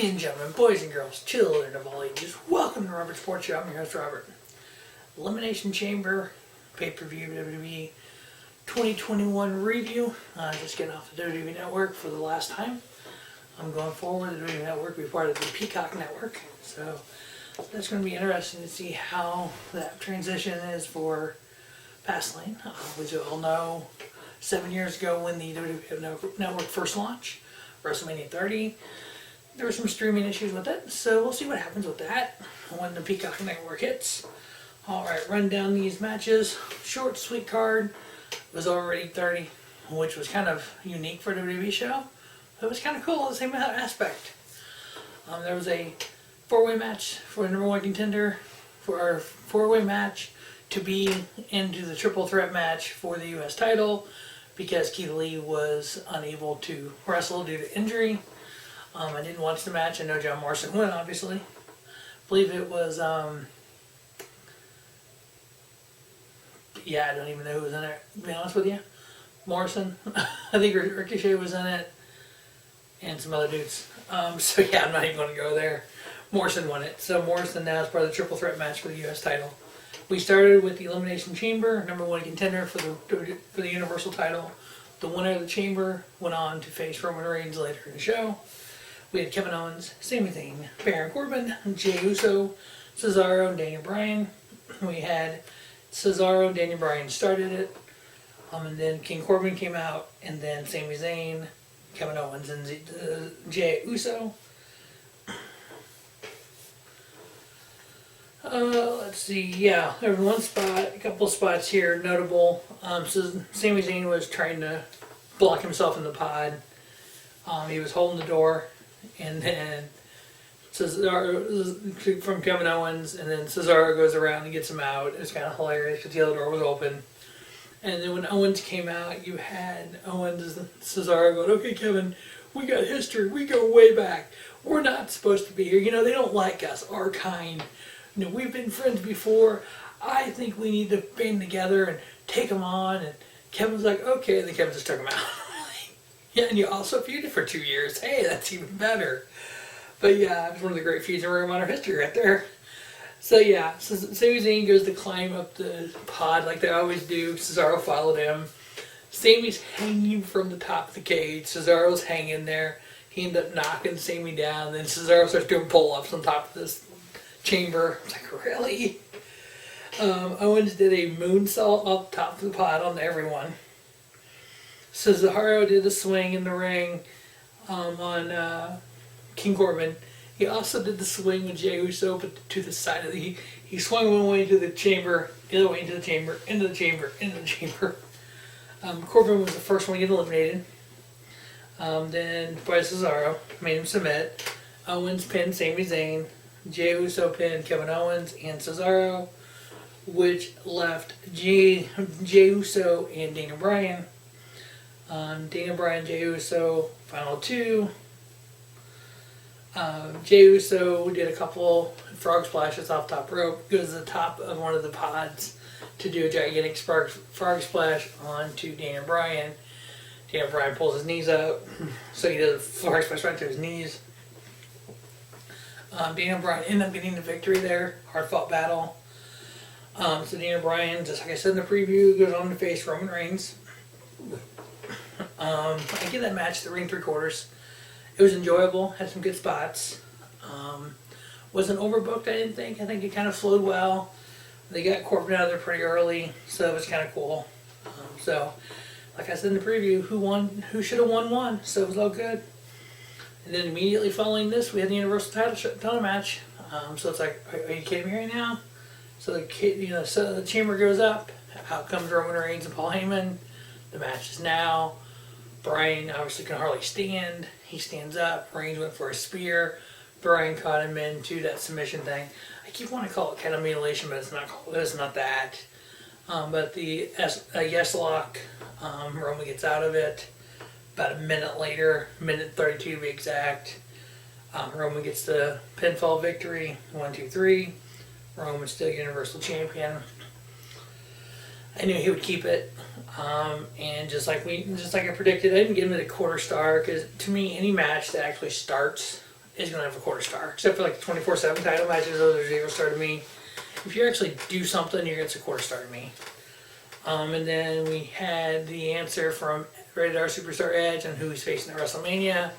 Ladies and gentlemen, boys and girls, children of all ages, welcome to Robert Sports Show. I'm your host, Robert. Elimination Chamber, pay-per-view WWE 2021 review. Just getting off the WWE Network for the last time. I'm going forward. The WWE Network will be part of the Peacock Network. So that's going to be interesting to see how that transition is for Fastlane. As you all know, 7 years ago when the WWE Network first launched, WrestleMania 30, there were some streaming issues with it, so we'll see what happens with that when the Peacock Network hits. Alright, run down these matches. Short, sweet card. It was already 30, which was kind of unique for a WWE show. It was kind of cool, the same aspect. There was a four-way match for the number one contender, for our four-way match to be into the triple threat match for the US title because Keith Lee was unable to wrestle due to injury. I didn't watch the match. I know John Morrison won, obviously. I believe it was, yeah, I don't even know who was in it, to be honest with you. Morrison. I think Ricochet was in it. And some other dudes. So yeah, I'm not even going to go there. Morrison won it. So Morrison now is part of the triple threat match for the US title. We started with the Elimination Chamber, number one contender for the Universal title. The winner of the Chamber went on to face Roman Reigns later in the show. We had Kevin Owens, Sami Zayn, Baron Corbin, Jey Uso, Cesaro, and Daniel Bryan. We had Cesaro and Daniel Bryan started it. And then King Corbin came out, and then Sami Zayn, Kevin Owens, and Jey Uso. Let's see, yeah, there was one spot, a couple of spots here notable. So Sami Zayn was trying to block himself in the pod. He was holding the door, and then Cesaro from Kevin Owens, and then Cesaro goes around and gets him out. It's kind of hilarious because the other door was open. And then when Owens came out, you had Owens and Cesaro going, "Okay, Kevin, we got history. We go way back. We're not supposed to be here. You know, they don't like us, our kind. You know, we've been friends before. I think we need to band together and take them on." And Kevin's like, "Okay." And then Kevin just took him out. Yeah, and you also feuded for 2 years. Hey, that's even better. But yeah, it's one of the great feuds in Ring of Honor history right there. So yeah, so Sami Zayn goes to climb up the pod like they always do. Cesaro followed him. Sami's hanging from the top of the cage. Cesaro's hanging there. He ended up knocking Sami down. Then Cesaro starts doing pull-ups on top of this chamber. It's like, really? Owens did a moonsault off the top of the pod on everyone. Cesaro did a swing in the ring on King Corbin. He also did the swing with Jey Uso, but to the side of the... He swung one way into the chamber, the other way into the chamber, into the chamber, into the chamber. Corbin was the first one to get eliminated. Then by Cesaro, made him submit. Owens pinned Sami Zayn. Jey Uso pinned Kevin Owens and Cesaro, which left Jey Uso and Daniel Bryan. Daniel Bryan, Jey Uso, final two. Jey Uso did a couple frog splashes off top rope, goes to the top of one of the pods to do a gigantic frog splash onto Daniel Bryan. Daniel Bryan pulls his knees up, so he does a frog splash right to his knees. Daniel Bryan ended up getting the victory there, hard fought battle. So Daniel Bryan, just like I said in the preview, goes on to face Roman Reigns. I give that match 3 3/4. It was enjoyable, had some good spots. Wasn't overbooked, I didn't think. I think it kind of flowed well. They got Corbin out of there pretty early, so it was kind of cool. So, like I said in the preview, who should have won, so it was all good. And then immediately following this, we had the Universal title match. So it's like, are you kidding me right now? So the chamber goes up. Out comes Roman Reigns and Paul Heyman. The match is now. Bryan obviously can hardly stand. He stands up. Reigns went for a spear. Bryan caught him into that submission thing. I keep wanting to call it cattle mutilation, but it's not that. But the yes lock, Roman gets out of it. About a minute later, minute 32 to be exact, Roman gets the pinfall victory. 1, 2, 3. Roman's still Universal Champion. I knew he would keep it. And just like I predicted, I didn't give him a quarter star because to me, any match that actually starts is going to have a quarter star. Except for like the 24/7 title matches, those are 0 star to me. If you actually do something, you're going to get a quarter star to me. And then we had the answer from Rated R Superstar Edge on who he's facing at WrestleMania.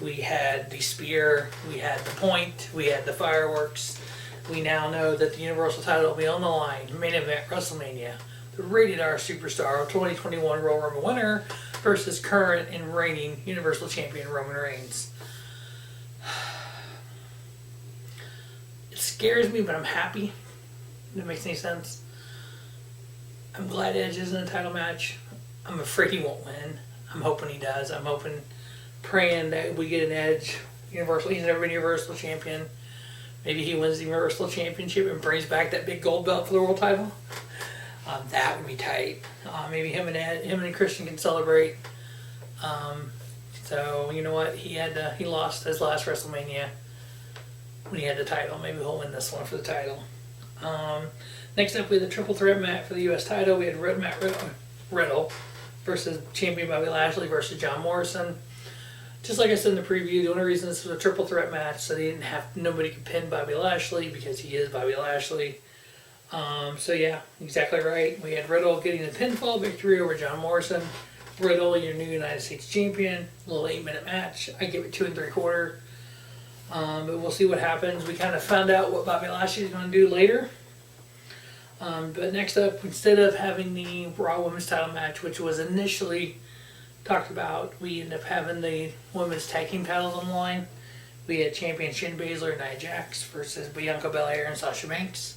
We had the spear, we had the point, we had the fireworks. We now know that the Universal title will be on the line. Main event WrestleMania. The Rated R Superstar 2021 Royal Rumble winner versus current and reigning Universal Champion Roman Reigns. It scares me, but I'm happy. If that makes any sense. I'm glad Edge is in a title match. I'm afraid he won't win. I'm hoping he does. I'm hoping, praying that we get an Edge Universal. He's never been Universal Champion. Maybe he wins the Universal Championship and brings back that big gold belt for the world title. That would be tight. Maybe him and Christian can celebrate. So you know what? He lost his last WrestleMania when he had the title. Maybe he'll win this one for the title. Next up, we had the triple threat match for the U.S. title. We had Riddle versus champion Bobby Lashley versus John Morrison. Just like I said in the preview, the only reason this was a triple threat match so nobody could pin Bobby Lashley because he is Bobby Lashley. So yeah, exactly right. We had Riddle getting the pinfall victory over John Morrison. Riddle, your new United States champion. A little 8-minute match. I give it 2 3/4. But we'll see what happens. We kind of found out what Bobby Lashley is going to do later. But next up, instead of having the Raw Women's title match, which was initially talked about, we ended up having the Women's Tag Team titles on the line. We had champion Shayna Baszler and Nia Jax versus Bianca Belair and Sasha Banks.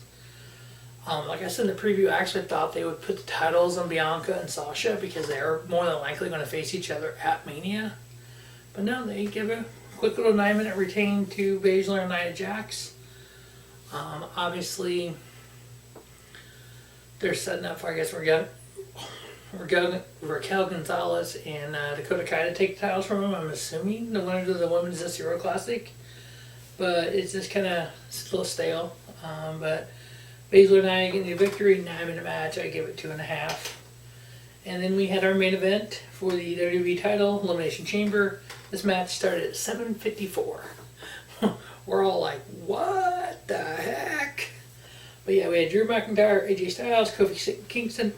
Like I said in the preview, I actually thought they would put the titles on Bianca and Sasha because they're more than likely going to face each other at Mania. But no, they give a quick little 9-minute retain to Baszler and Nia Jax. Obviously, they're setting up for, I guess, Raquel Gonzalez and Dakota Kai to take the titles from them. I'm assuming the winners of the Women's Zero Classic. But it's just kind of a little stale. But Baszler and Nia getting the victory, 9-minute match. I give it 2.5. And then we had our main event for the WWE title, Elimination Chamber. This match started at 7:54. We're all like, what the heck? But yeah, we had Drew McIntyre, AJ Styles, Kofi Kingston,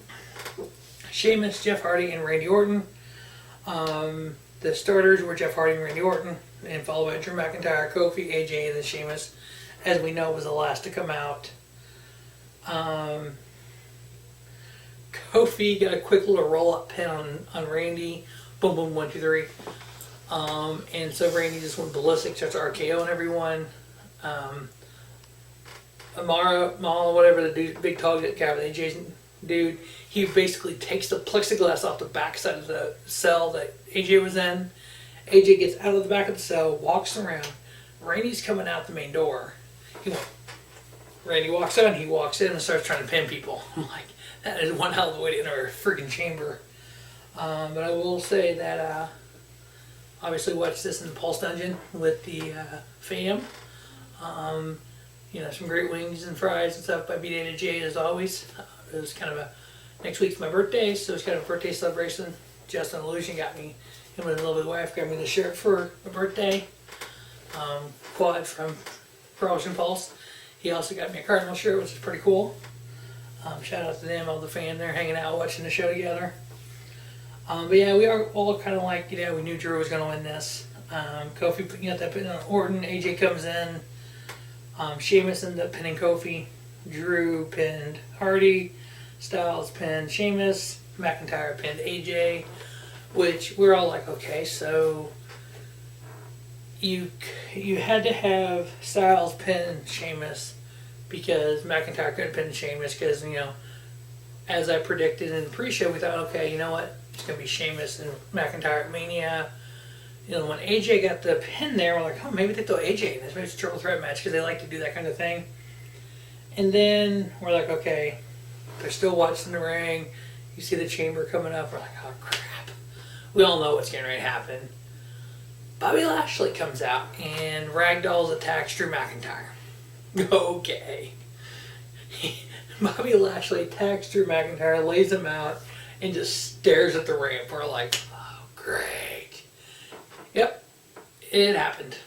Sheamus, Jeff Hardy, and Randy Orton. The starters were Jeff Hardy and Randy Orton, and followed by Drew McIntyre, Kofi, AJ, and then Sheamus, as we know, was the last to come out. Kofi got a quick little roll-up pin on Randy. Boom, boom, 1, 2, 3. And so Randy just went ballistic, starts RKOing everyone. Amara, Mala, whatever the dude, big tall guy with AJ's dude, he basically takes the plexiglass off the backside of the cell that AJ was in. AJ gets out of the back of the cell, walks around. Randy's coming out the main door. Randy walks out, he walks in and starts trying to pin people. I'm like, that is one hell of a way to enter a freaking chamber. But I will say that obviously watched this in the Pulse Dungeon with the fam. Some great wings and fries and stuff by B-Day to J as always. It was kind of next week's my birthday, so it's kind of a birthday celebration. Justin Illusion got me, him and his lovely wife got me the shirt for my birthday. Quad from Promotion Pulse. He also got me a Cardinal shirt, which is pretty cool. Shout out to them, all the fans there hanging out, watching the show together. But yeah, we are all kind of like, we knew Drew was going to win this. Kofi putting out that pin on Orton. AJ comes in. Sheamus ended up pinning Kofi. Drew pinned Hardy. Styles pinned Sheamus. McIntyre pinned AJ. Which we're all like, okay, so you had to have Styles pin Sheamus because McIntyre couldn't pin Sheamus because, as I predicted in the pre-show, we thought, okay, you know what? It's going to be Sheamus and McIntyre at Mania. When AJ got the pin there, we're like, oh, maybe they throw AJ in this. Maybe it's a triple threat match because they like to do that kind of thing. And then we're like, okay, they're still watching the ring. You see the chamber coming up. We're like, oh, crap. We all know what's getting ready to happen. Bobby Lashley comes out and ragdolls attacks Drew McIntyre. Okay. Bobby Lashley attacks Drew McIntyre, lays him out, and just stares at the ramp. We're like, oh, great. Yep, it happened.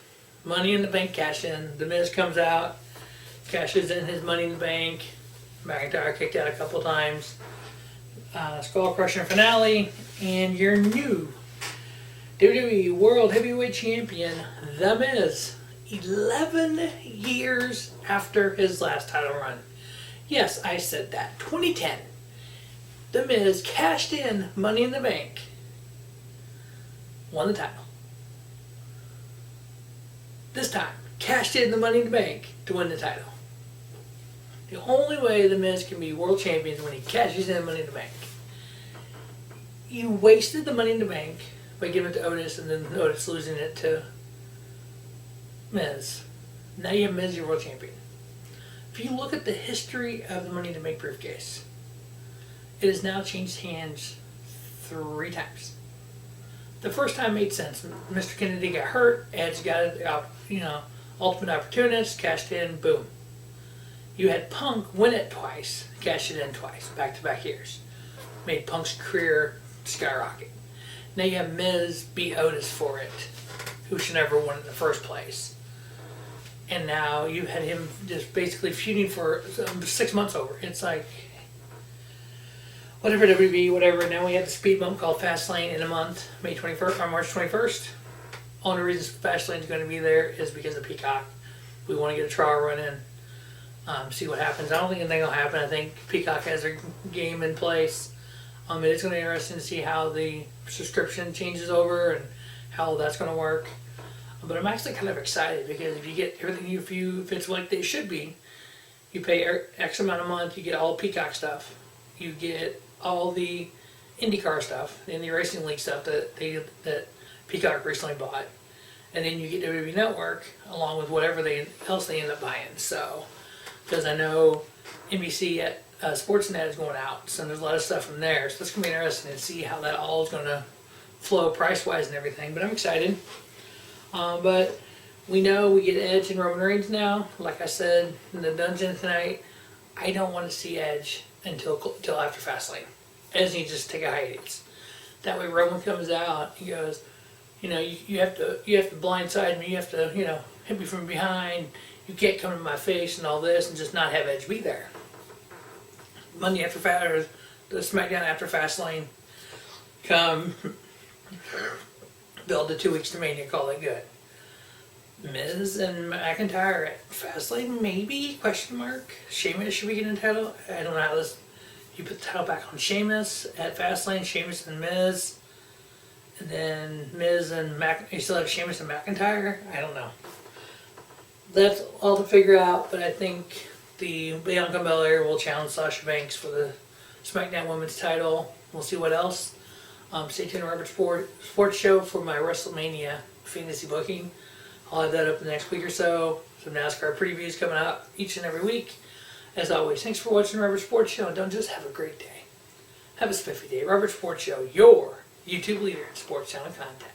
Money in the Bank cash in. The Miz comes out, cashes in his Money in the Bank. McIntyre kicked out a couple times. Skull Crusher finale, and your new WWE World Heavyweight Champion, The Miz, 11 years after his last title run. Yes, I said that. 2010. The Miz cashed in Money in the Bank, won the title. This time, cashed in the Money in the Bank to win the title. The only way The Miz can be world champion is when he cashes in Money in the Bank. You wasted the Money in the Bank by giving it to Otis and then Otis losing it to Miz. Now you have Miz, your world champion. If you look at the history of the Money in the Bank briefcase, it has now changed hands 3 times. The first time made sense. Mr. Kennedy got hurt, Edge got it, ultimate opportunist, cashed in, boom. You had Punk win it twice, cashed it in twice, back-to-back years. Made Punk's career skyrocket. Now you have Miz beat Otis for it, who should never won it in the first place. And now you had him just basically feuding for 6 months over. It's like, whatever WB, whatever. Now we have the speed bump called Fastlane in a month, May 21st or March 21st. Only reason Fastlane is going to be there is because of Peacock. We want to get a trial run in, see what happens. I don't think anything will happen. I think Peacock has their game in place. It's going to be interesting to see how the subscription changes over and how that's going to work. But I'm actually kind of excited because if you get everything if it's like they should be, you pay X amount a month, you get all Peacock stuff, you get all the IndyCar stuff and the Racing League stuff that Peacock recently bought, and then you get WWE Network along with whatever else they end up buying. So, because I know NBC at Sportsnet is going out, so there's a lot of stuff from there. So it's going to be interesting to see how that all is going to flow price-wise and everything. But I'm excited. But we know we get Edge and Roman Reigns now. Like I said in the dungeon tonight, I don't want to see Edge until after Fastlane. Edge needs to just take a hiatus. That way Roman comes out, he goes, you have to blindside me, you have to, hit me from behind, you can't come in my face and all this, and just not have Edge be there. Monday after or the SmackDown after Fastlane, come build the 2 weeks to Mania, call it good. Miz and McIntyre at Fastlane, maybe? Question mark. Sheamus should be getting a title. I don't know how this. You put the title back on Sheamus at Fastlane, Sheamus and Miz, and then Miz and you still have Sheamus and McIntyre. I don't know. That's all to figure out. But I think the Bianca Belair will challenge Sasha Banks for the SmackDown Women's title. We'll see what else. Stay tuned to Robert Sports Show for my WrestleMania fantasy booking. I'll have that up in the next week or so. Some NASCAR previews coming out each and every week. As always, thanks for watching Robert Sports Show. And don't just have a great day. Have a spiffy day. Robert Sports Show, your YouTube leader in sports channel content.